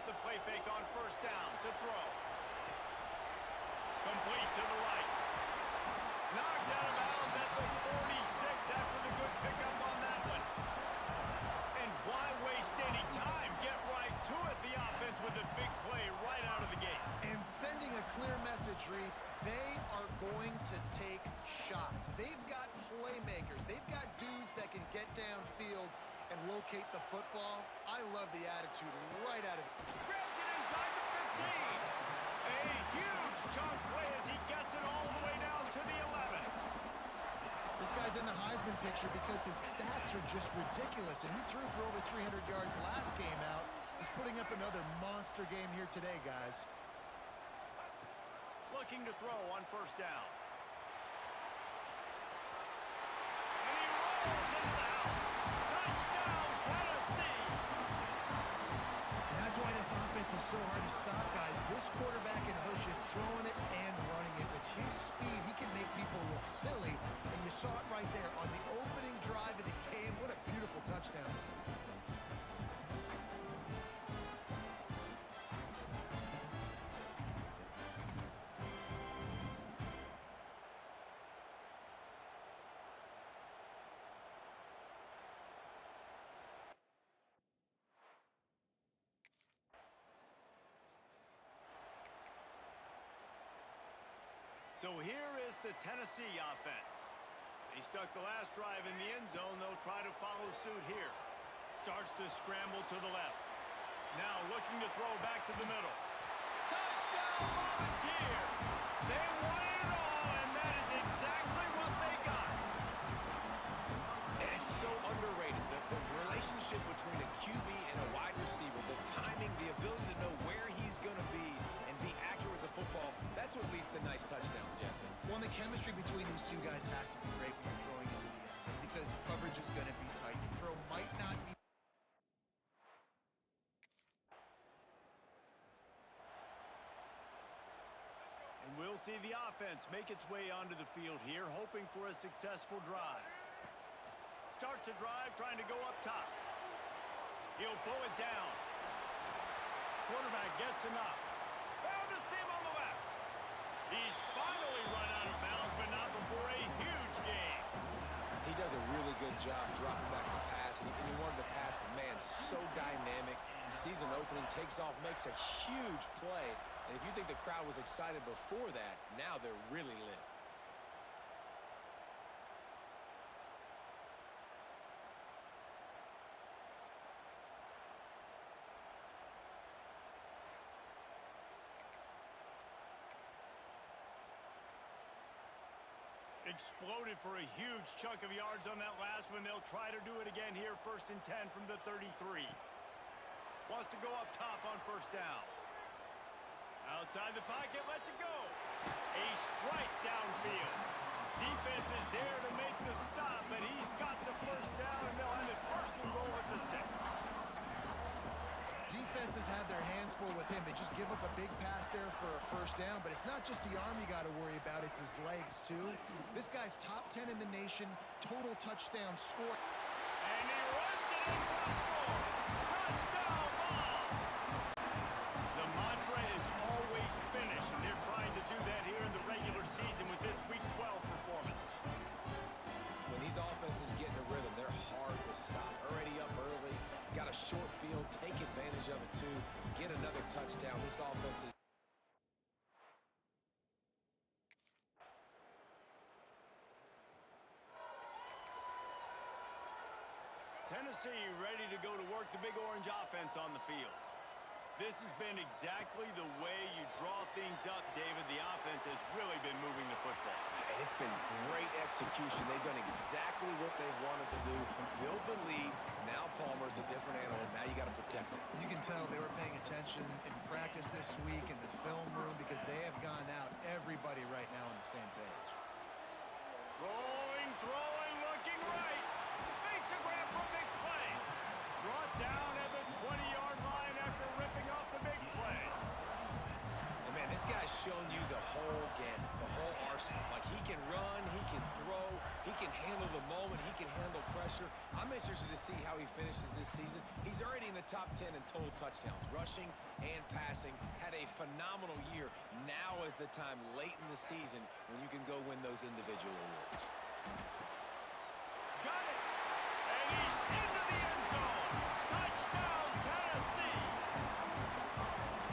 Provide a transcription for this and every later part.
the play fake on first down to throw. Complete to the right. Knocked out of bounds at the 46 after the good pickup on that one. And why waste any time? Get right to it, the offense, with a big play right out of the gate. And sending a clear message, Reese, they are going to take shots. They've got playmakers. They've got dudes that can get downfield and locate the football. I love the attitude right out of it. Grabs it inside the 15. A huge chunk play as he gets it all the way down to the 11. This guy's in the Heisman picture because his stats are just ridiculous, and he threw for over 300 yards last game out. He's putting up another monster game here today, guys. Looking to throw on first down. And he rolls into the house. Touchdown, Tennessee! And that's why this offense is so hard to stop, guys. This quarterback can hurt you throwing it and running it. With his speed, he can make people look silly. And you saw it right there on the opening drive of the game. What a beautiful touchdown. So here is the Tennessee offense. They stuck the last drive in the end zone. They'll try to follow suit here. Starts to scramble to the left. Now looking to throw back to the middle. Touchdown, Volunteers! They won it all, and that is exactly what they got. And it's so underrated. The relationship between a QB and a wide receiver, the timing, the ability to know where he's going to be and be accurate with the football, that's what leads to nice touchdowns, Jesse. Well, and the chemistry between these two guys has to be great when you're throwing into the end zone because coverage is going to be tight. The throw might not be. And we'll see the offense make its way onto the field here, hoping for a successful drive. Starts a drive, trying to go up top. He'll pull it down. Quarterback gets enough. Found a seam on the left. He's finally run out of bounds, but not before a huge gain. He does a really good job dropping back to pass, and he wanted to pass, but man, so dynamic. Sees an opening, takes off, makes a huge play. And if you think the crowd was excited before that, now they're really lit. Exploded for a huge chunk of yards on that last one. They'll try to do it again here, 1st and 10 from the 33. Wants to go up top on first down. Outside the pocket, lets it go. A strike downfield. Defense is there to make the stop, but he's got the first down, and they'll have it 1st and goal at the 6. Defenses have their hands full with him. They just give up a big pass there for a first down, but it's not just the arm you got to worry about, it's his legs too. This guy's top 10 in the nation, total touchdown score. And he runs it in for the score. Touchdown ball. The mantra is always finish, and they're trying to do that here in the regular season with this Week 12 performance. When these offenses get in a rhythm, they're hard to stop. Already up early, got a short field, take advantage of it too, get another touchdown. This offense is... Tennessee ready to go to work the Big Orange offense on the field. This has been exactly the way you draw things up, David. The offense has really been moving the football. And it's been great execution. They've done exactly what they've wanted to do. Build the lead. Now Palmer's a different animal. Now you got to protect it. You can tell they were paying attention in practice this week in the film room because they have gone out, everybody right now on the same page. Rolling, throwing, looking right. Makes a grab for a big play. Brought down at the 20-yard line after ripping off the big play. And man, this guy's shown you the whole gamut, the whole arsenal. Like, he can run, he can throw, he can handle the moment. He can handle pressure. I'm interested to see how he finishes this season. He's already in the top 10 in total touchdowns, rushing and passing. Had a phenomenal year. Now is the time late in the season when you can go win those individual awards. Got it! And he's into the end zone. Touchdown, Tennessee!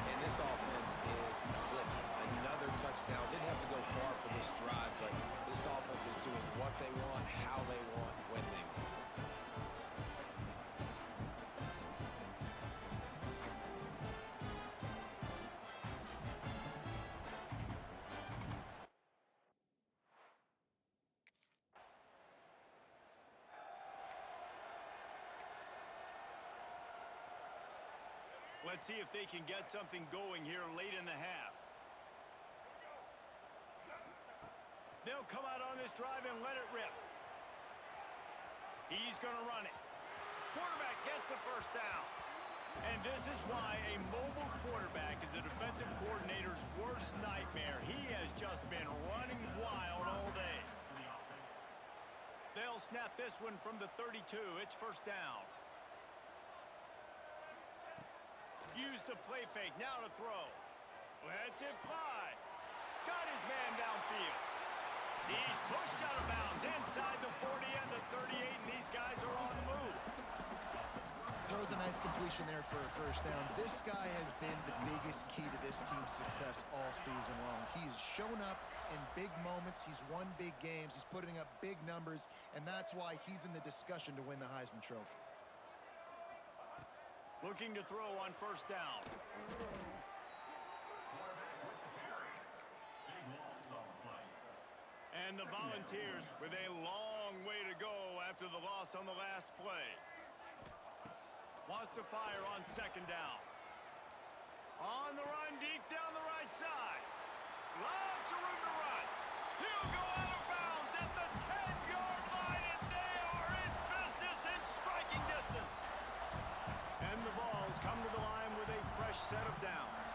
And this offense is clicking. Another touchdown. Didn't have to go far for this drive, but this offense is doing what they want, how they want, when they want. Let's see if they can get something going here late in the half. They'll come out on this drive and let it rip. He's going to run it. Quarterback gets the first down. And this is why a mobile quarterback is a defensive coordinator's worst nightmare. He has just been running wild all day. They'll snap this one from the 32. It's first down. Use the play fake. Now to throw. Lets it fly. Got his man downfield. He's pushed out of bounds inside the 40 and the 38, and these guys are on the move. Throws a nice completion there for a first down. This guy has been the biggest key to this team's success all season long. He's shown up in big moments. He's won big games. He's putting up big numbers, and that's why he's in the discussion to win the Heisman Trophy. Looking to throw on first down. And the Volunteers with a long way to go after the loss on the last play. Wants to fire on second down. On the run, deep down the right side. Lots of room to run. He'll go out of bounds at the 10-yard line, and they are in business in striking distance. And the Vols come to the line with a fresh set of downs.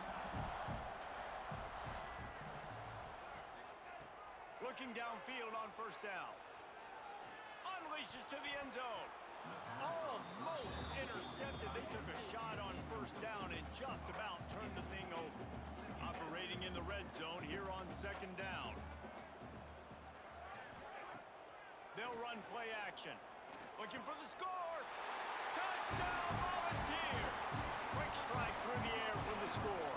Looking downfield on first down. Unleashes to the end zone. Almost intercepted. They took a shot on first down and just about turned the thing over. Operating in the red zone here on second down. They'll run play action. Looking for the score. Touchdown, Volunteers! Quick strike through the air for the score.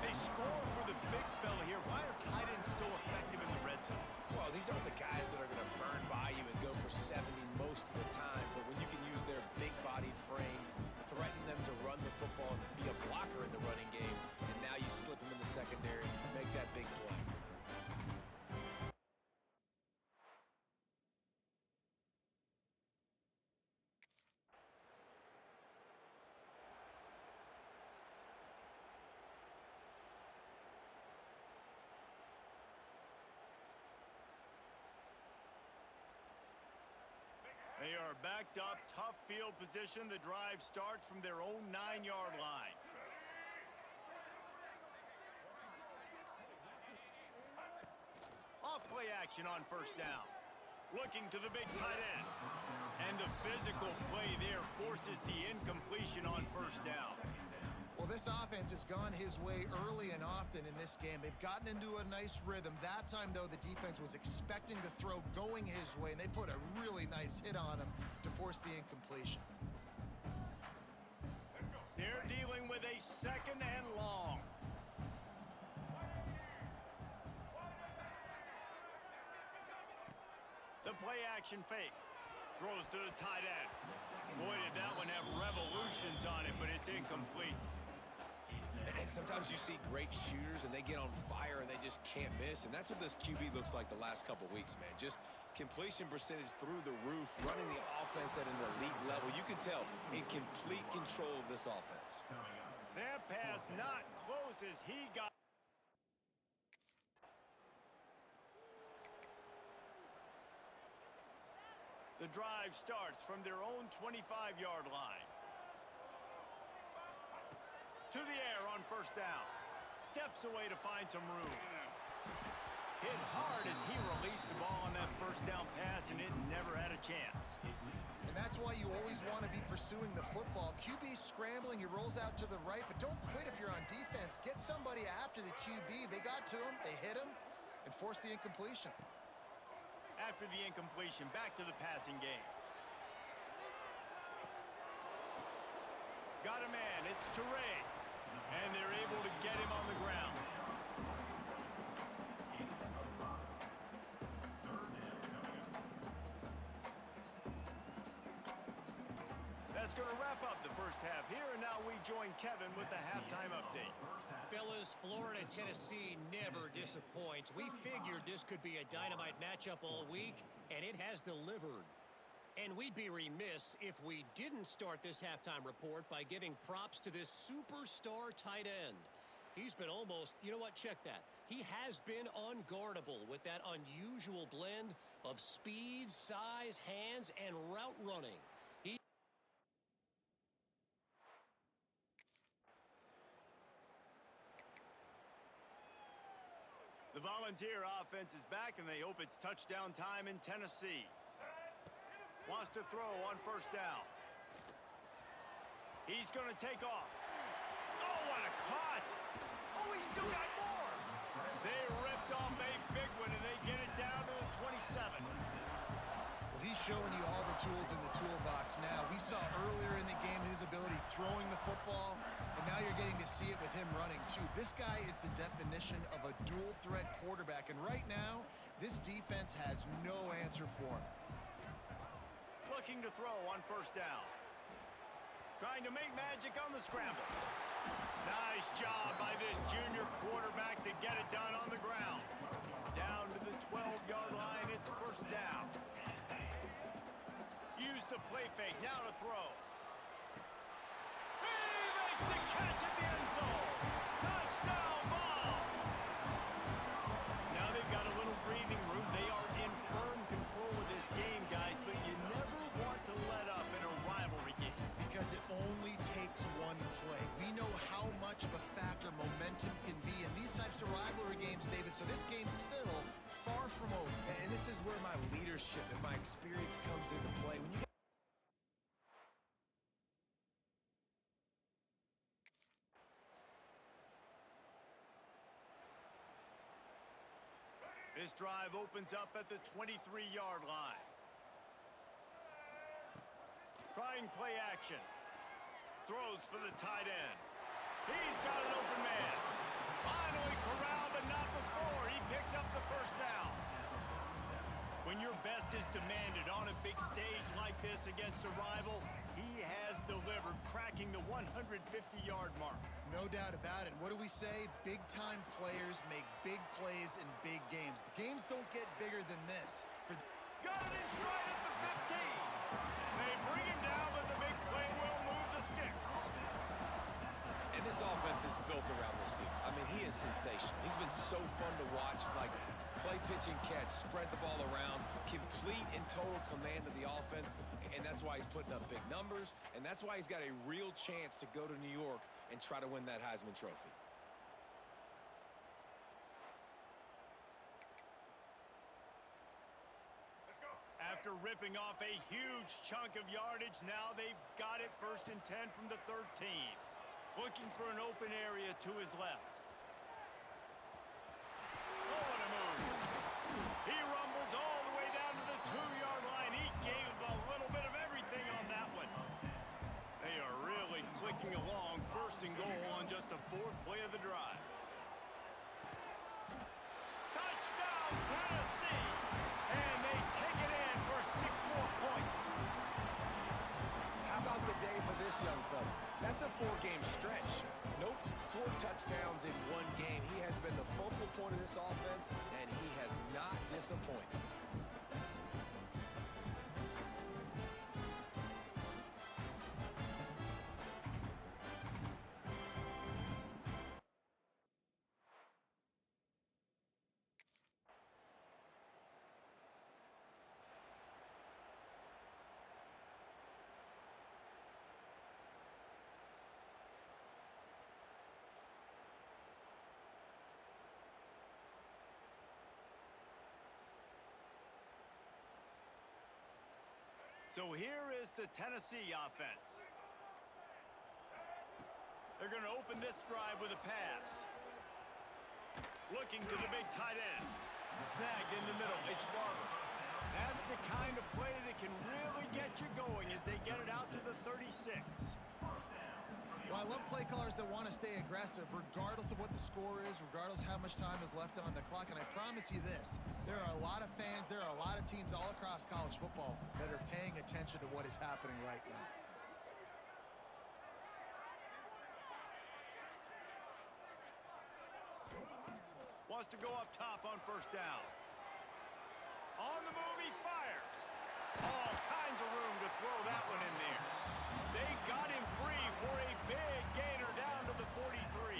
They score for the big fella here. Why are tight ends so effective in the red zone? Well, these aren't the guys that are going to burn by you and go for 70 most of the time, but when you can use their big-bodied frames, threaten them to run the football and be a blocker in the running game, and now you slip them in the secondary, make that big play. They are backed up, tough field position. The drive starts from their own 9-yard line. Off play action on first down. Looking to the big tight end. And the physical play there forces the incompletion on first down. Well, this offense has gone his way early and often in this game. They've gotten into a nice rhythm. That time, though, the defense was expecting the throw going his way, and they put a really nice hit on him to force the incompletion. They're dealing with a second and long. The play action fake. Throws to the tight end. Boy, did that one have revolutions on it, but it's incomplete. And sometimes you see great shooters and they get on fire and they just can't miss. And that's what this QB looks like the last couple weeks, man. Just completion percentage through the roof, running the offense at an elite level. You can tell in complete control of this offense. That pass not close as he got. The drive starts from their own 25-yard line. To the air on first down. Steps away to find some room. Hit hard as he released the ball on that first down pass, and it never had a chance. And that's why you always want to be pursuing the football. QB scrambling, he rolls out to the right, but don't quit if you're on defense. Get somebody after the QB. They got to him, they hit him, and forced the incompletion. After the incompletion, back to the passing game. Got a man, it's Teray. And they're able to get him on the ground. That's going to wrap up the first half here, and now we join Kevin with the halftime update. Fellas, Florida-Tennessee never disappoints. We figured this could be a dynamite matchup all week, and it has delivered. And we'd be remiss if we didn't start this halftime report by giving props to this superstar tight end. He's been almost, you know what, check that. He has been unguardable with that unusual blend of speed, size, hands, and route running. The Volunteer offense is back, and they hope it's touchdown time in Tennessee. Wants to throw on first down. He's going to take off. Oh, what a cut! Oh, he's still got more! They ripped off a big one, and they get it down to the 27. Well, he's showing you all the tools in the toolbox now. We saw earlier in the game his ability throwing the football, and now you're getting to see it with him running, too. This guy is the definition of a dual-threat quarterback, and right now, this defense has no answer for him. Looking to throw on first down. Trying to make magic on the scramble. Nice job by this junior quarterback to get it done on the ground. Down to the 12-yard line, it's first down. Use the play fake, now to throw. He makes the catch at the end zone. Touchdown ball. Now they've got a little breathing room. They are in firm control of this game, guys, but you never want to let up in a rivalry game. Because it only takes one play. We know how much of a factor momentum can be in these types of rivalry games, David, so this game's still far from over. And this is where my leadership and my experience comes into play. When you This drive opens up at the 23-yard line. Trying play action. Throws for the tight end. He's got an open man. Finally corralled, but not before. He picks up the first down. When your best is demanded on a big stage like this against a rival, he has delivered, cracking the 150-yard mark. No doubt about it. What do we say? Big-time players make big plays in big games. The games don't get bigger than this. Got it in stride at the 15. They bring him down, but the big play will move the sticks. And this offense is built around this dude. I mean, he is sensational. He's been so fun to watch, like play, pitch, and catch, spread the ball around, complete and total command of the offense, and that's why he's putting up big numbers, and that's why he's got a real chance to go to New York and try to win that Heisman Trophy. After ripping off a huge chunk of yardage, now they've got it first and 10 from the 13. Looking for an open area to his left. Oh, what a move. He rumbles all the way down to the 2-yard line. He gave a little bit of everything on that one. They are really clicking along. First and goal on just the 4th play of the drive. Touchdown, Tennessee! And they take it in for 6 more points. How about the day for this young fella? That's a 4-game stretch. Nope, 4 touchdowns in 1 game. He has been the focal point of this offense, and he has not disappointed. So here is the Tennessee offense. They're going to open this drive with a pass. Looking to the big tight end. Snagged in the middle. It's Barber. That's the kind of play that can really get you going as they get it out to the 36. Well, I love play callers that want to stay aggressive regardless of what the score is, regardless how much time is left on the clock. And I promise you this, there are a lot of fans, there are a lot of teams all across college football that are paying attention to what is happening right now. Wants to go up top on first down. On the move, he fires. All kinds of room to throw that one in there. They got him free for a big gainer down to the 43.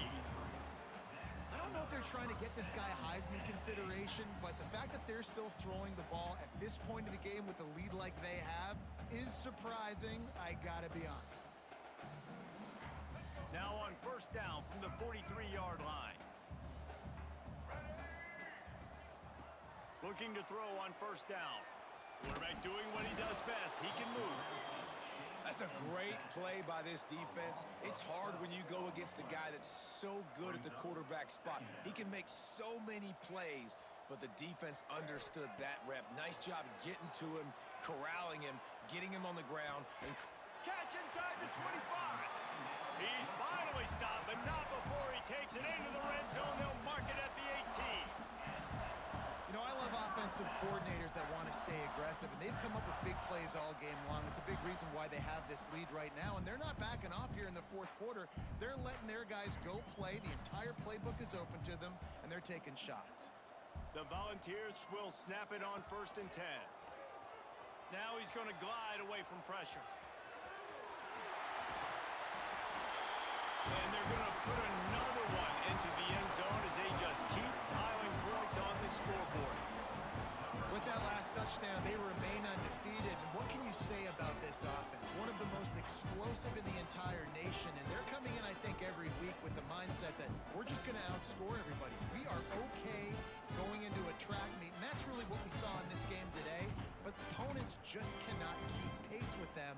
I don't know if they're trying to get this guy Heisman consideration, but the fact that they're still throwing the ball at this point of the game with a lead like they have is surprising, I gotta be honest. Now on first down from the 43-yard line. Looking to throw on first down. Quarterback doing what he does best. He can move. That's a great play by this defense. It's hard when you go against a guy that's so good at the quarterback spot. He can make so many plays, but the defense understood that rep. Nice job getting to him, corralling him, getting him on the ground. And catch inside the 25. He's finally stopped, but not before he takes it into the red zone. They'll mark it at the 18. You know, I love offensive coordinators that want to stay aggressive, and they've come up with big plays all game long. It's a big reason why they have this lead right now, and they're not backing off here in the fourth quarter. They're letting their guys go play. The entire playbook is open to them, and they're taking shots. The Volunteers will snap it on 1st and 10. Now he's going to glide away from pressure. And they're going to put another one into the end zone as they just keep piling points on the scoreboard. With that last touchdown, they remain undefeated. And what can you say about this offense? One of the most explosive in the entire nation. And they're coming in, I think, every week with the mindset that we're just going to outscore everybody. We are okay going into a track meet. And that's really what we saw in this game today. But opponents just cannot keep pace with them.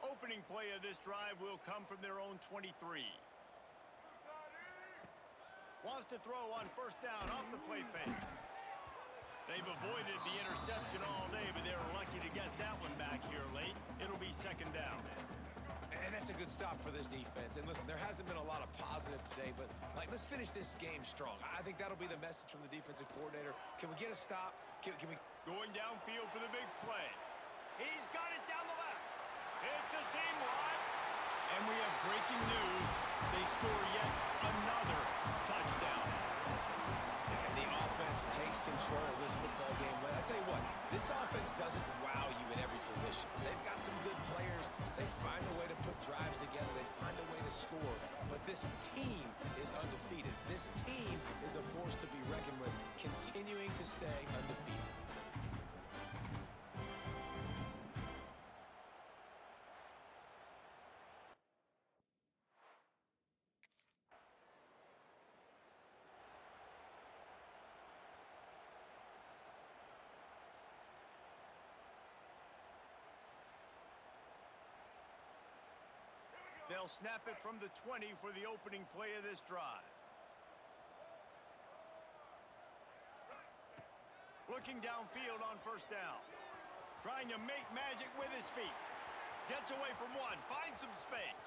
Opening play of this drive will come from their own 23. Wants to throw on first down off the play fake. They've avoided the interception all day, but they were lucky to get that one back here late. It'll be second down. And that's a good stop for this defense. And listen, there hasn't been a lot of positive today, but let's finish this game strong. I think that'll be the message from the defensive coordinator. Can we get a stop? Can we... Going downfield for the big play. He's got it down the left. It's a seam run. And we have breaking news. They score yet another touchdown. And the offense takes control of this football game. But I tell you what, this offense doesn't wow you in every position. They've got some good players. They find a way to put drives together. They find a way to score. But this team is undefeated. This team is a force to be reckoned with, continuing to stay undefeated. They'll snap it from the 20 for the opening play of this drive. Looking downfield on first down. Trying to make magic with his feet. Gets away from one. Finds some space.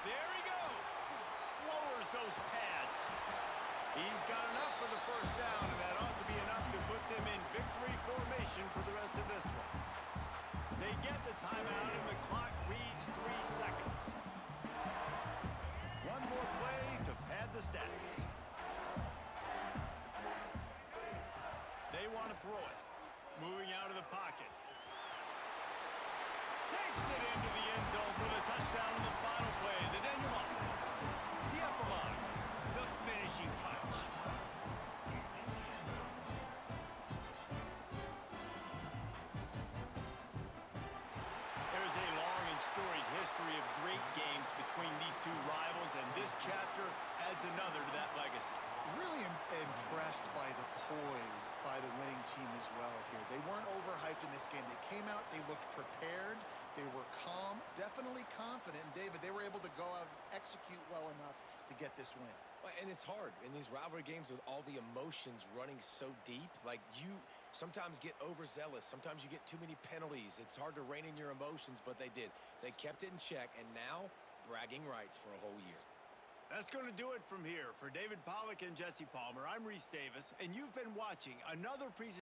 There he goes. Lowers those pads. He's got enough for the first down, and that ought to be enough to put them in victory formation for the rest of this one. They get the timeout, and the clock reads 3 seconds. One more play to pad the stats. They want to throw it. Moving out of the pocket. Takes it into the end zone for the touchdown in the final play. The denouement. The epilogue. The finishing touch. There's a long and storied history of great games between these two rivals, and this chapter adds another to that legacy. Really impressed by the poise by the winning team as well here. They weren't overhyped in this game. They came out, they looked prepared, they were calm, definitely confident. And David, they were able to go out and execute well enough to get this win. Well, and it's hard in these rivalry games with all the emotions running so deep. Like, you sometimes get overzealous. Sometimes you get too many penalties. It's hard to rein in your emotions, but they did. They kept it in check, and now bragging rights for a whole year. That's going to do it from here. For David Pollack and Jesse Palmer, I'm Reese Davis, and you've been watching another presentation